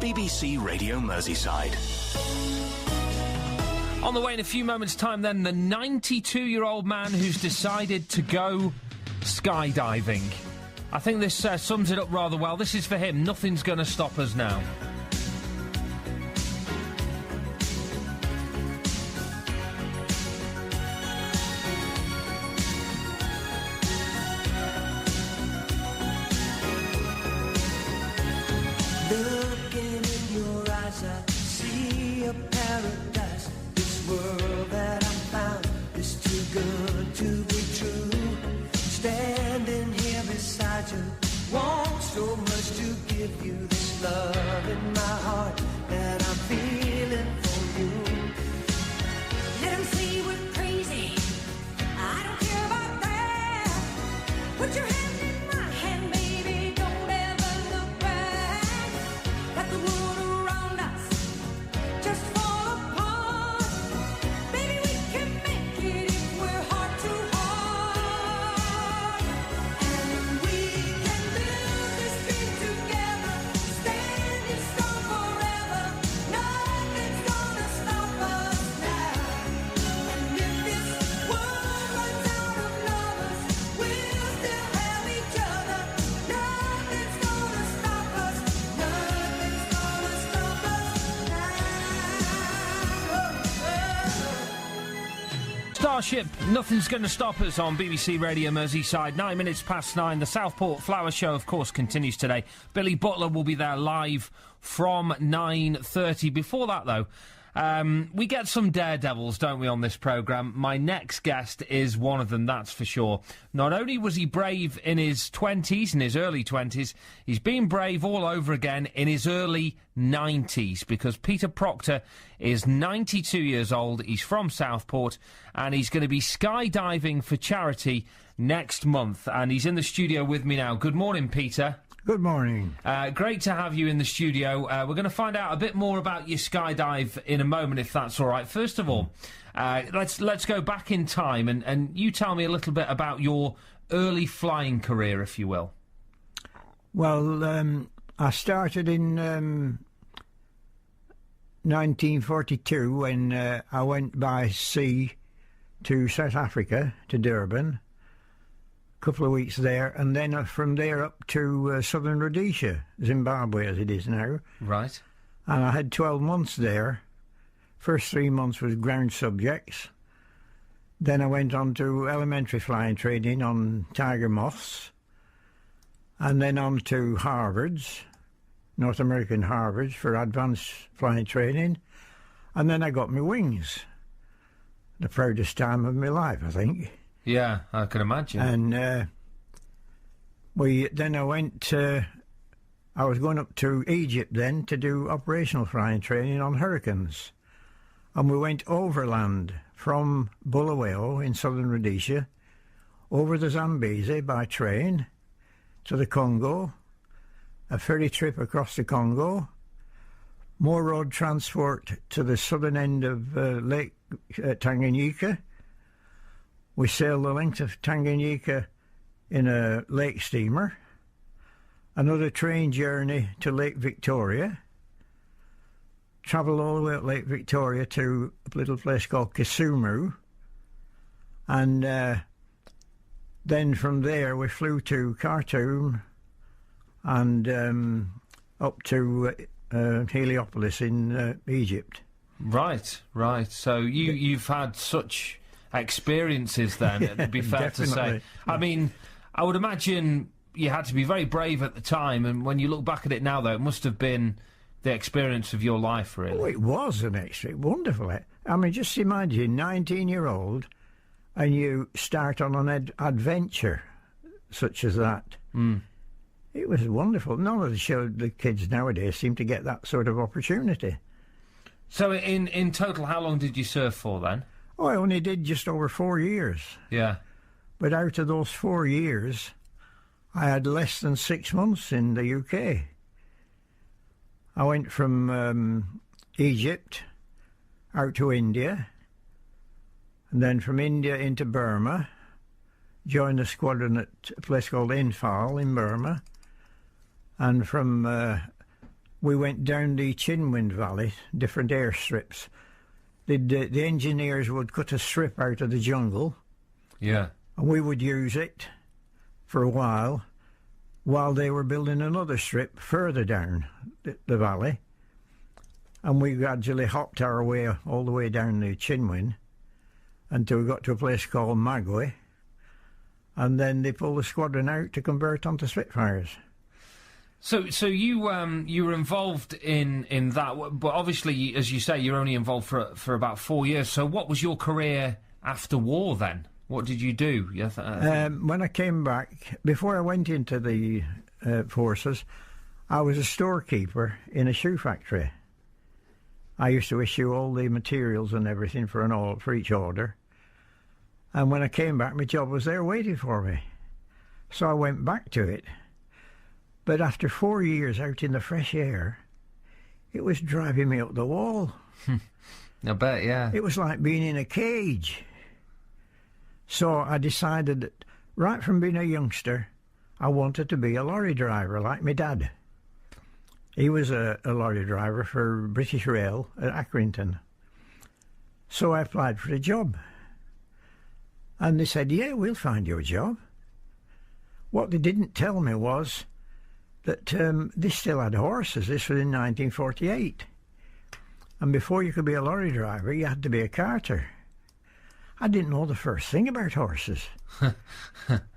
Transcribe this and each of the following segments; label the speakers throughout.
Speaker 1: BBC Radio Merseyside.
Speaker 2: On the way in a few moments' time, then, the 92-year-old man who's decided to go skydiving. I think this sums it up rather well. This is for him. Nothing's going to stop us now.
Speaker 3: Looking in your eyes, I see a paradise. This world that I found is too good to be true. Standing here beside you, want so much to give you this love in my heart that I'm feeling for you.
Speaker 4: Let 'em say we're crazy, I don't care about that. Put your hand in my hand, baby, don't ever look back. Let the world around us just fall apart. Baby, we can make it if we're heart to heart. And we can build this dream together, standing strong forever. Nothing's gonna stop us now. And if this world runs out of lovers, we'll still have each other. Nothing's gonna stop us. Nothing's gonna stop us now.
Speaker 2: Starship, Nothing's Going to Stop Us on BBC Radio Merseyside. 9 minutes past 9. The Southport Flower Show, of course, continues today. Billy Butler will be there live from 9:30. Before that, though, we get some daredevils, don't we, on this programme? My next guest is one of them, that's for sure. Not only was he brave in his 20s, in his early 20s, he's been brave all over again in his early 90s, because Peter Proctor is 92 years old, he's from Southport, and he's going to be skydiving for charity next month, and he's in the studio with me now. Good morning, Peter.
Speaker 5: Good morning.
Speaker 2: Great to have you in the studio. We're going to find out a bit more about your skydive in a moment, if that's all right. First of all, let's go back in time, and you tell me a little bit about your early flying career, if you will.
Speaker 5: Well, I started in 1942 when I went by sea to South Africa, to Durban. Couple of weeks there, and then from there up to southern Rhodesia, Zimbabwe as it is now.
Speaker 2: Right.
Speaker 5: And I had 12 months there. First 3 months was ground subjects. Then I went on to elementary flying training on Tiger Moths, and then on to Harvards, North American Harvards, for advanced flying training. And then I got my wings. The proudest time of my life, I think.
Speaker 2: Yeah, I can imagine.
Speaker 5: And then I went, I was going up to Egypt then to do operational flying training on Hurricanes. And we went overland from Bulawayo in southern Rhodesia, over the Zambezi by train to the Congo, a ferry trip across the Congo, more road transport to the southern end of Lake Tanganyika. We sailed the length of Tanganyika in a lake steamer, another train journey to Lake Victoria, travelled all the way up Lake Victoria to a little place called Kisumu, and then from there we flew to Khartoum and up to Heliopolis in Egypt.
Speaker 2: Right. So you've had such experiences then, it'd be fair to say. I mean, I would imagine you had to be very brave at the time, and when you look back at it now, though, it must have been the experience of your life, really.
Speaker 5: Oh, it was wonderful. I mean, just imagine, 19-year-old, and you start on an adventure such as that.
Speaker 2: Mm.
Speaker 5: It was wonderful. None of the kids nowadays seem to get that sort of opportunity.
Speaker 2: So in total, how long did you serve for then?
Speaker 5: Oh, I only did just over 4 years.
Speaker 2: Yeah.
Speaker 5: But out of those 4 years, I had less than 6 months in the UK. I went from Egypt out to India, and then from India into Burma, joined the squadron at a place called Infal in Burma, and from we went down the Chinwind Valley, different airstrips. The engineers would cut a strip out of the jungle,
Speaker 2: Yeah.
Speaker 5: and we would use it for a while they were building another strip further down the valley. And we gradually hopped our way all the way down the Chinwin until we got to a place called Magway. And then they pulled the squadron out to convert onto Spitfires.
Speaker 2: So you were involved in that, but obviously, as you say, you're only involved for about 4 years. So what was your career after war then? What did you do?
Speaker 5: When I came back, before I went into the forces, I was a storekeeper in a shoe factory. I used to issue all the materials and everything for each order. And when I came back, my job was there waiting for me. So I went back to it. But after 4 years out in the fresh air, it was driving me up the wall.
Speaker 2: I bet, yeah.
Speaker 5: It was like being in a cage. So I decided that right from being a youngster, I wanted to be a lorry driver like my dad. He was a lorry driver for British Rail at Accrington. So I applied for a job. And they said, yeah, we'll find you a job. What they didn't tell me was that they still had horses. This was in 1948. And before you could be a lorry driver, you had to be a carter. I didn't know the first thing about horses.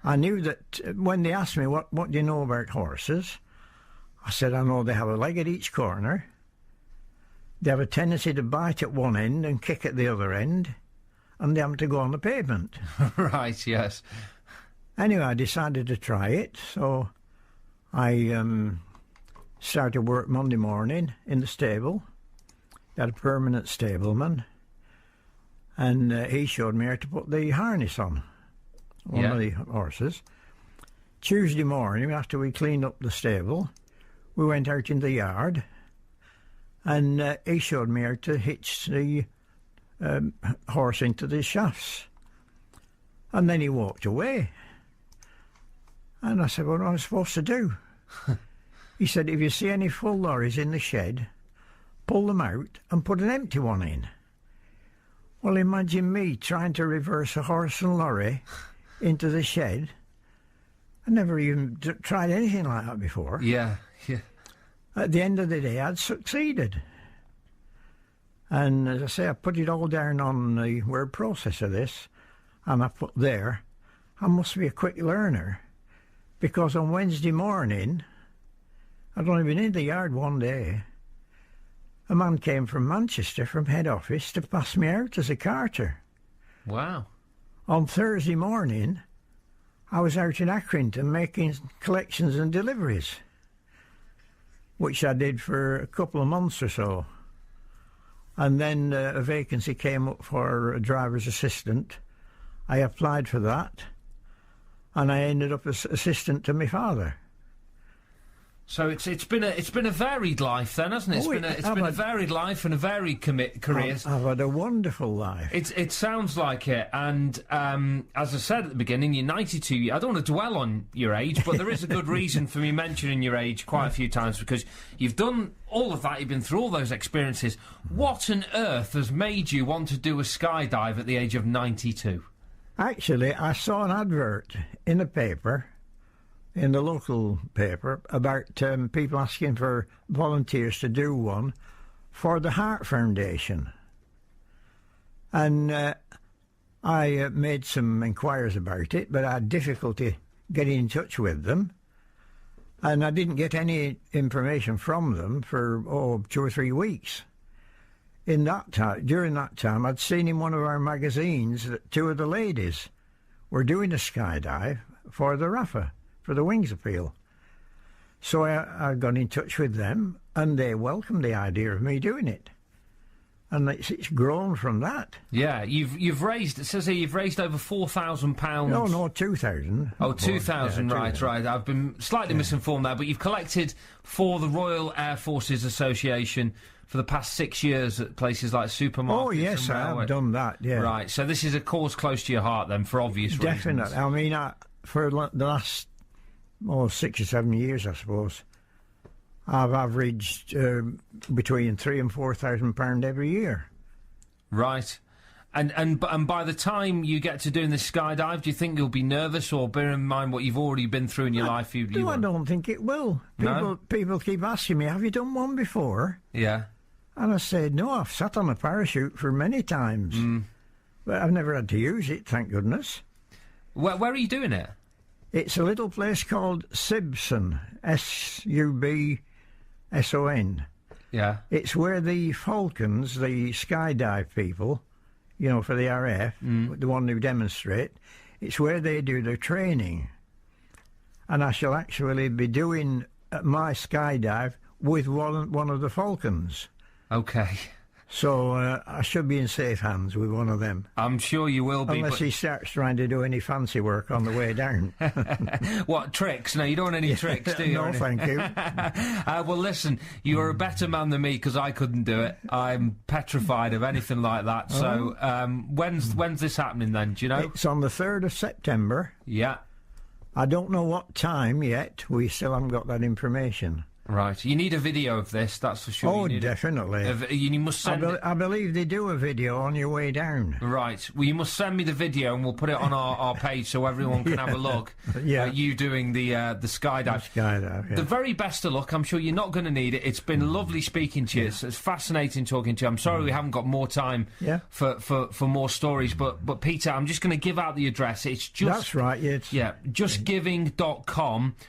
Speaker 5: I knew that when they asked me, what do you know about horses? I said, I know they have a leg at each corner. They have a tendency to bite at one end and kick at the other end. And they have to go on the pavement.
Speaker 2: Right, yes.
Speaker 5: Anyway, I decided to try it, so I started work Monday morning in the stable. Got a permanent stableman, and he showed me how to put the harness on one of the horses. Tuesday morning, after we cleaned up the stable, we went out in the yard, and he showed me how to hitch the horse into the shafts. And then he walked away. And I said, what am I supposed to do? He said, if you see any full lorries in the shed, pull them out and put an empty one in. Well, imagine me trying to reverse a horse and lorry into the shed. I never even tried anything like that before.
Speaker 2: Yeah.
Speaker 5: At the end of the day, I'd succeeded. And as I say, I put it all down on the word process of this, and I put there, I must be a quick learner, because on Wednesday morning, I'd only been in the yard one day, a man came from Manchester, from head office, to pass me out as a carter.
Speaker 2: Wow.
Speaker 5: On Thursday morning, I was out in Accrington making collections and deliveries, which I did for a couple of months or so. And then a vacancy came up for a driver's assistant. I applied for that, and I ended up as assistant to my father.
Speaker 2: So it's been a varied life then, hasn't it? It's been a varied life and a varied career.
Speaker 5: I've had a wonderful life.
Speaker 2: It sounds like it, and as I said at the beginning, you're 92. I don't want to dwell on your age, but there is a good reason for me mentioning your age quite a few times, because you've done all of that, you've been through all those experiences. What on earth has made you want to do a skydive at the age of 92?
Speaker 5: Actually, I saw an advert in the paper, in the local paper, about people asking for volunteers to do one for the Heart Foundation. And I made some inquiries about it, but I had difficulty getting in touch with them. And I didn't get any information from them for 2 or 3 weeks. During that time, I'd seen in one of our magazines that 2 of the ladies were doing a skydive for the RAFA, for the wings appeal. So I got in touch with them, and they welcomed the idea of me doing it. And it's grown from that.
Speaker 2: Yeah, you've raised, it says here you've raised over £4,000.
Speaker 5: No, 2,000.
Speaker 2: Oh, 2,000,
Speaker 5: Yeah,
Speaker 2: right. I've been slightly misinformed there, but you've collected for the Royal Air Forces Association for the past 6 years at places like supermarkets.
Speaker 5: Oh, yes, I have done that, yeah.
Speaker 2: Right, so this is a cause close to your heart then, for obvious reasons.
Speaker 5: Definitely. I mean, for the last 6 or 7 years, I suppose, I've averaged between £3,000 and £4,000 every year.
Speaker 2: Right. And by the time you get to doing this skydive, do you think you'll be nervous, or bear in mind what you've already been through in your life? I
Speaker 5: don't think it will. People keep asking me, have you done one before?
Speaker 2: Yeah.
Speaker 5: And I said, no, I've sat on a parachute for many times. But I've never had to use it, thank goodness.
Speaker 2: Where are you doing it?
Speaker 5: It's a little place called Sibson, Subson.
Speaker 2: Yeah.
Speaker 5: It's where the Falcons, the skydive people, you know, for the RAF, the one who demonstrate, it's where they do their training. And I shall actually be doing my skydive with one of the Falcons.
Speaker 2: Okay.
Speaker 5: So I should be in safe hands with one of them.
Speaker 2: I'm sure you will be.
Speaker 5: Unless he starts trying to do any fancy work on the way down.
Speaker 2: What, tricks? No, you don't want any tricks, do you?
Speaker 5: No, thank you.
Speaker 2: Well, listen, you are a better man than me, because I couldn't do it. I'm petrified of anything like that. So when's this happening then, do you know?
Speaker 5: It's on the 3rd of September.
Speaker 2: Yeah.
Speaker 5: I don't know what time yet. We still haven't got that information.
Speaker 2: Right. You need a video of this, that's for sure.
Speaker 5: Oh, definitely.
Speaker 2: You must send
Speaker 5: I believe they do a video on your way down.
Speaker 2: Right. Well, you must send me the video, and we'll put it on our page so everyone can have a look at you doing the skydive.
Speaker 5: Skydive, yeah.
Speaker 2: The very best of luck. I'm sure you're not going to need it. It's been lovely speaking to you. It's fascinating talking to you. I'm sorry we haven't got more time for more stories, but Peter, I'm just going to give out the address. It's just...
Speaker 5: That's right,
Speaker 2: justgiving.com /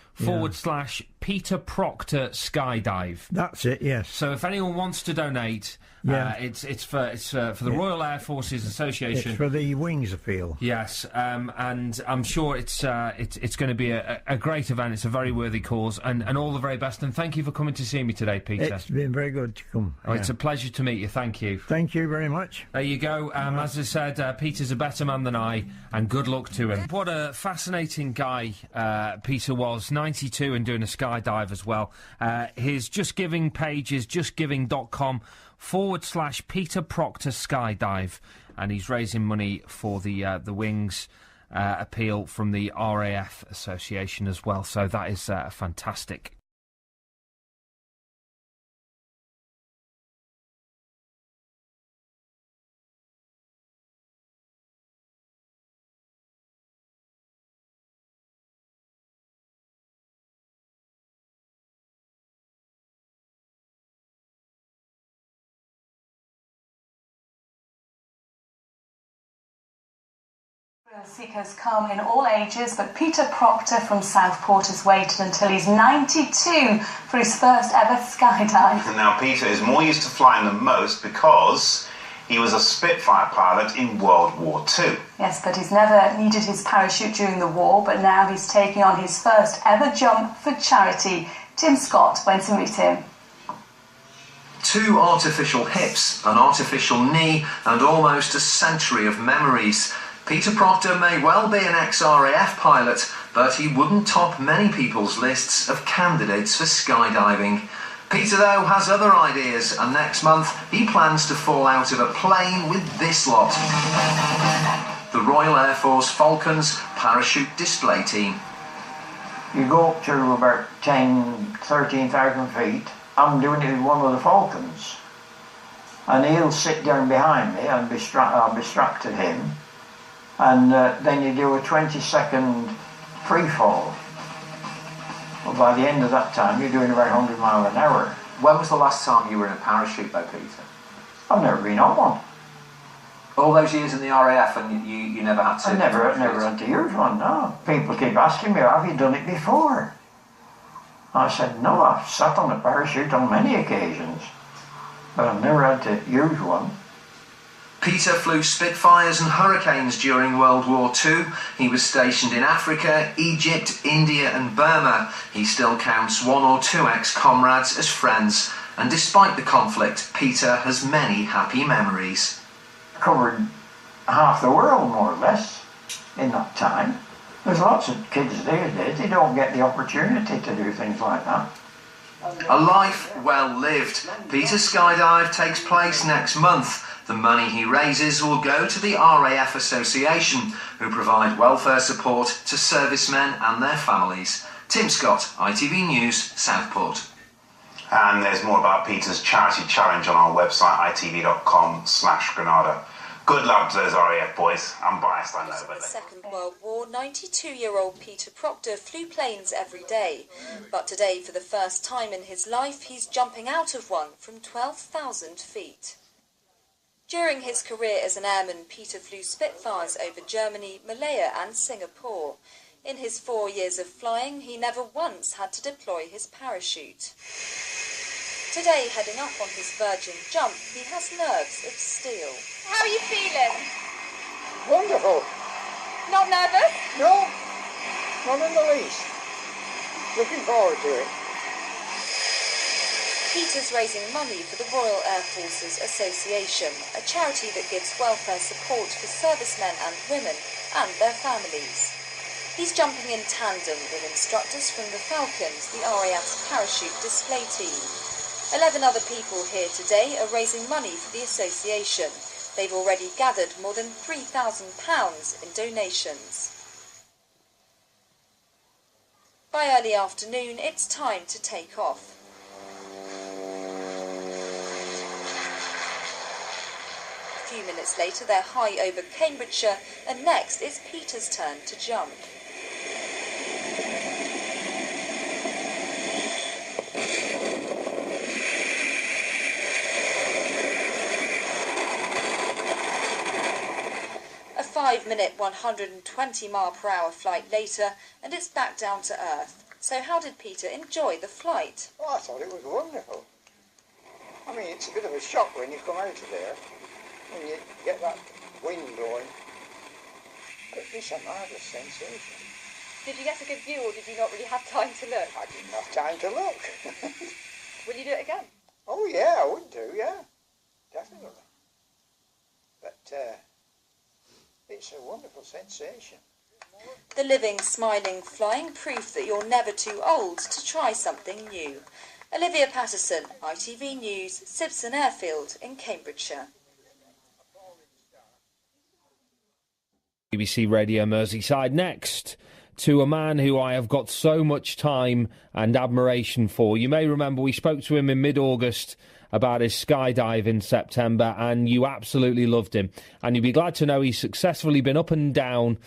Speaker 2: Peter Proctor Skydive.
Speaker 5: That's it, yes.
Speaker 2: So if anyone wants to donate, it's for the Royal Air Forces Association.
Speaker 5: It's for the Wings Appeal.
Speaker 2: Yes, and I'm sure it's going to be a great event. It's a very worthy cause, and all the very best. And thank you for coming to see me today, Peter.
Speaker 5: It's been very good to come.
Speaker 2: Oh, it's a pleasure to meet you. Thank you.
Speaker 5: Thank you very much.
Speaker 2: There you go. As I said, Peter's a better man than I, and good luck to him. What a fascinating guy Peter was. 92 and doing a skydive as well. His Just Giving page is justgiving.com / Peter Proctor Skydive, and he's raising money for the Wings appeal from the RAF Association as well. So that is fantastic.
Speaker 6: Seekers come in all ages, but Peter Proctor from Southport has waited until he's 92 for his first ever skydive.
Speaker 7: And now Peter is more used to flying than most because he was a Spitfire pilot in World War II.
Speaker 6: Yes, but he's never needed his parachute during the war, but now he's taking on his first ever jump for charity. Tim Scott went to meet him.
Speaker 8: 2 artificial hips, an artificial knee, and almost a century of memories. Peter Proctor may well be an ex-RAF pilot, but he wouldn't top many people's lists of candidates for skydiving. Peter, though, has other ideas, and next month he plans to fall out of a plane with this lot. The Royal Air Force Falcons Parachute Display Team.
Speaker 5: You go up to about 13,000 feet. I'm doing it with one of the Falcons. And he'll sit down behind me and I'll be strapped to him. And then you do a 20-second free fall. Well, by the end of that time, you're doing about 100 miles an hour.
Speaker 9: When was the last time you were in a parachute, though, Peter?
Speaker 5: I've never been on one.
Speaker 9: All those years in the RAF, and you never had to...
Speaker 5: I never had to use one, no. People keep asking me, have you done it before? I said, no, I've sat on a parachute on many occasions, but I've never had to use one.
Speaker 8: Peter flew Spitfires and Hurricanes during World War II. He was stationed in Africa, Egypt, India and Burma. He still counts 1 or 2 ex-comrades as friends. And despite the conflict, Peter has many happy memories.
Speaker 5: Covered half the world, more or less, in that time. There's lots of kids these days, they don't get the opportunity to do things like that.
Speaker 8: A life well lived. Peter's skydive takes place next month. The money he raises will go to the RAF Association, who provide welfare support to servicemen and their families. Tim Scott, ITV News, Southport.
Speaker 7: And there's more about Peter's charity challenge on our website, itv.com/Granada. Good luck to those RAF boys. I'm biased, I know,
Speaker 10: In
Speaker 7: but
Speaker 10: the Second World War, 92-year-old Peter Proctor flew planes every day. But today, for the first time in his life, he's jumping out of one from 12,000 feet. During his career as an airman, Peter flew Spitfires over Germany, Malaya and Singapore. In his 4 years of flying, he never once had to deploy his parachute. Today, heading up on his Virgin jump, he has nerves of steel.
Speaker 11: How are you feeling?
Speaker 12: Wonderful.
Speaker 11: Not nervous?
Speaker 12: No, not in the least. Looking forward to it.
Speaker 10: Peter's raising money for the Royal Air Forces Association, a charity that gives welfare support for servicemen and women and their families. He's jumping in tandem with instructors from the Falcons, the RAF's parachute display team. 11 other people here today are raising money for the association. They've already gathered more than £3,000 in donations. By early afternoon, it's time to take off. A few minutes later, they're high over Cambridgeshire, and next it's Peter's turn to jump. A 5-minute, 120-mile-per-hour flight later, and it's back down to earth. So how did Peter enjoy the flight?
Speaker 12: Oh, I thought it was wonderful. I mean, it's a bit of a shock when you come out of there, when you get that wind blowing. But it's a marvellous sensation.
Speaker 11: Did you get a good view or did you not really have time to look?
Speaker 12: I didn't have time to look.
Speaker 11: Will you do it again?
Speaker 12: Oh, yeah, I would do, yeah. Definitely. But it's a wonderful sensation.
Speaker 10: The living, smiling, flying proof that you're never too old to try something new. Olivia Patterson, ITV News, Sibson Airfield in Cambridgeshire.
Speaker 2: BBC Radio Merseyside next to a man who I have got so much time and admiration for. You may remember we spoke to him in mid-August about his skydive in September, and you absolutely loved him. And you'd be glad to know he's successfully been up and down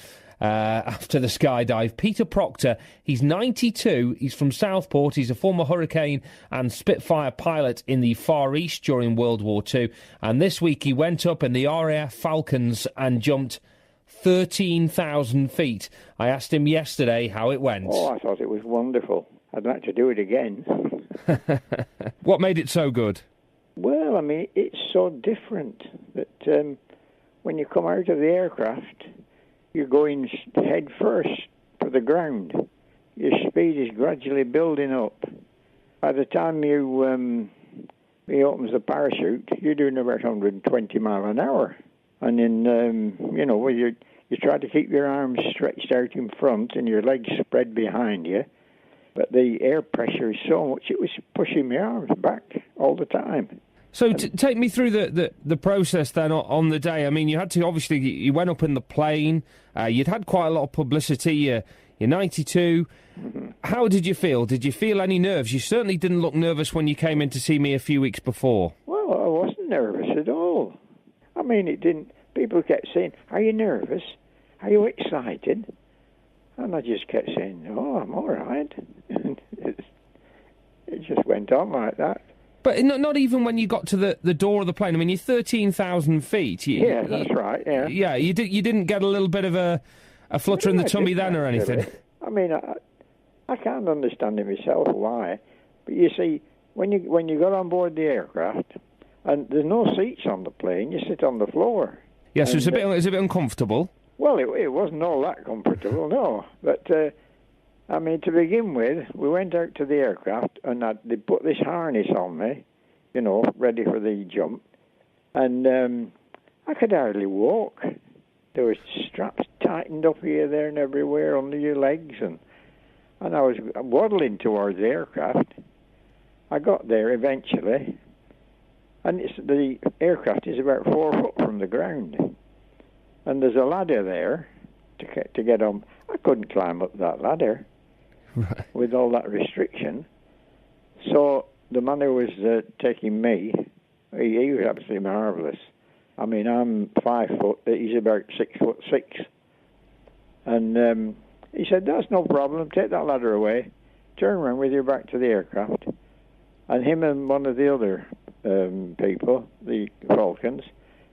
Speaker 2: after the skydive. Peter Proctor, he's 92, he's from Southport, he's a former Hurricane and Spitfire pilot in the Far East during World War II, and this week he went up in the RAF Falcons and jumped 13,000 feet. I asked him yesterday how it went.
Speaker 12: Oh, I thought it was wonderful. I'd like to do it again.
Speaker 2: What made it so good?
Speaker 12: Well, I mean, it's so different that when you come out of the aircraft, you're going head first for the ground. Your speed is gradually building up. By the time you he opens the parachute, you're doing about 120 miles an hour. And then, where you try to keep your arms stretched out in front and your legs spread behind you. But the air pressure is so much, it was pushing my arms back all the time.
Speaker 2: So take me through the process then on the day. I mean, you had to, obviously, you went up in the plane. You'd had quite a lot of publicity. You're 92. Mm-hmm. How did you feel? Did you feel any nerves? You certainly didn't look nervous when you came in to see me a few weeks before.
Speaker 12: Well, I wasn't nervous at all. I mean, it didn't. People kept saying, "Are you nervous? Are you excited?" And I just kept saying, "Oh, I'm all right." And it just went on like that.
Speaker 2: But not even when you got to the door of the plane. I mean, you're 13,000 feet.
Speaker 12: Yeah, that's right. Yeah.
Speaker 2: Yeah, you didn't get a little bit of a flutter in the tummy then or anything.
Speaker 12: I mean, I can't understand it myself why, but you see, when you got on board the aircraft, and there's no seats on the plane, you sit on the floor.
Speaker 2: Yeah, so it's a bit uncomfortable.
Speaker 12: Well, it wasn't all that comfortable, no. But I mean, to begin with, we went out to the aircraft, and they put this harness on me, ready for the jump, and I could hardly walk. There was straps tightened up here, there, and everywhere under your legs, and I was waddling towards the aircraft. I got there eventually, and the aircraft is about 4 foot from the ground, and there's a ladder there to get on. I couldn't climb up that ladder. Right. With all that restriction. So the man who was taking me, he was absolutely marvellous. I mean, I'm 5 foot, he's about 6'6". And he said, that's no problem, take that ladder away, turn around with your back to the aircraft. And him and one of the other people, the Falcons,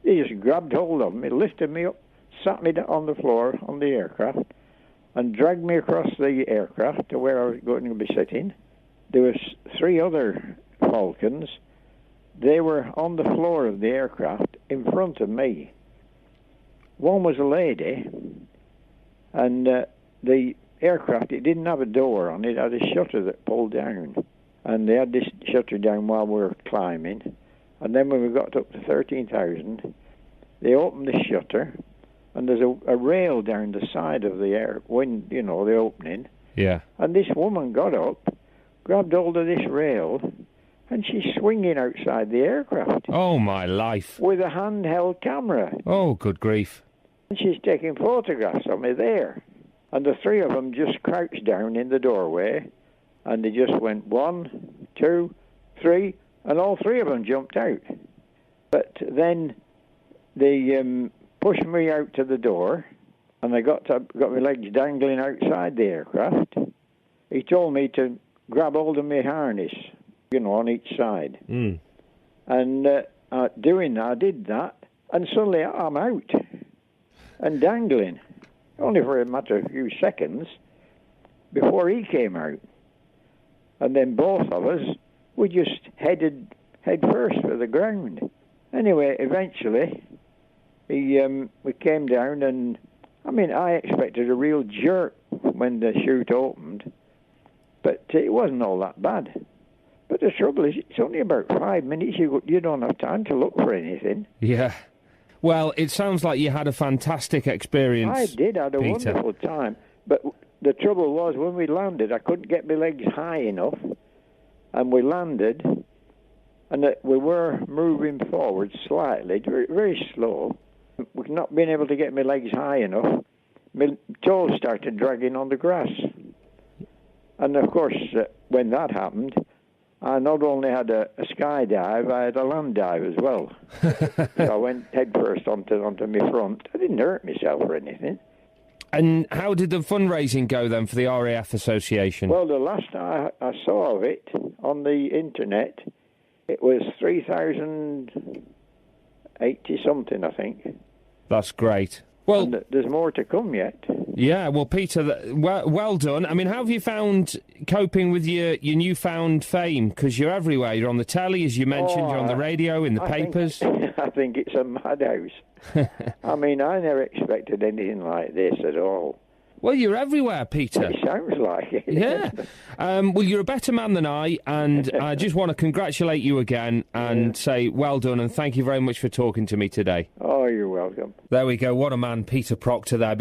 Speaker 12: he just grabbed hold of me, lifted me up, sat me on the floor on the aircraft, and dragged me across the aircraft to where I was going to be sitting. There was 3 other Falcons. They were on the floor of the aircraft in front of me. One was a lady, and the aircraft, it didn't have a door on it, it had a shutter that pulled down. And they had this shutter down while we were climbing. And then when we got up to 13,000, they opened the shutter, and there's a rail down the side of the the opening.
Speaker 2: Yeah.
Speaker 12: And this woman got up, grabbed hold of this rail, and she's swinging outside the aircraft.
Speaker 2: Oh, my life.
Speaker 12: With a handheld camera.
Speaker 2: Oh, good grief.
Speaker 12: And she's taking photographs of me there. And the 3 of them just crouched down in the doorway, and they just went 1, 2, 3, and all 3 of them jumped out. But then they pushed me out to the door, and I got my legs dangling outside the aircraft. He told me to grab hold of my harness, on each side.
Speaker 2: Mm.
Speaker 12: And doing that, I did that, and suddenly I'm out and dangling, only for a matter of a few seconds before he came out. And then both of us, we just headed head first for the ground. Anyway, eventually, we came down, and I expected a real jerk when the chute opened, but it wasn't all that bad. But the trouble is, it's only about 5 minutes. You don't have time to look for anything.
Speaker 2: Yeah. Well, it sounds like you had a fantastic experience.
Speaker 12: I did. I had a
Speaker 2: Peter.
Speaker 12: wonderful time. But the trouble was, when we landed, I couldn't get my legs high enough, and we landed, and we were moving forward slightly, very, very slow. With not being able to get my legs high enough, my toes started dragging on the grass. And of course, when that happened, I not only had a skydive, I had a land dive as well. So I went head first onto my front. I didn't hurt myself or anything.
Speaker 2: And how did the fundraising go then for the RAF Association?
Speaker 12: Well, the last I saw of it on the internet, it was 3,080 something, I think.
Speaker 2: That's great. Well,
Speaker 12: and there's more to come yet.
Speaker 2: Yeah, well, Peter, well done. How have you found coping with your newfound fame? Because you're everywhere. You're on the telly, as you mentioned. You're on the radio, in the papers.
Speaker 12: I think it's a madhouse. I never expected anything like this at all.
Speaker 2: Well, you're everywhere, Peter.
Speaker 12: It sounds like it.
Speaker 2: Yeah. Well, you're a better man than I, and I just want to congratulate you again and say well done, and thank you very much for talking to me today.
Speaker 12: Oh, you're welcome.
Speaker 2: There we go. What a man, Peter Proctor there.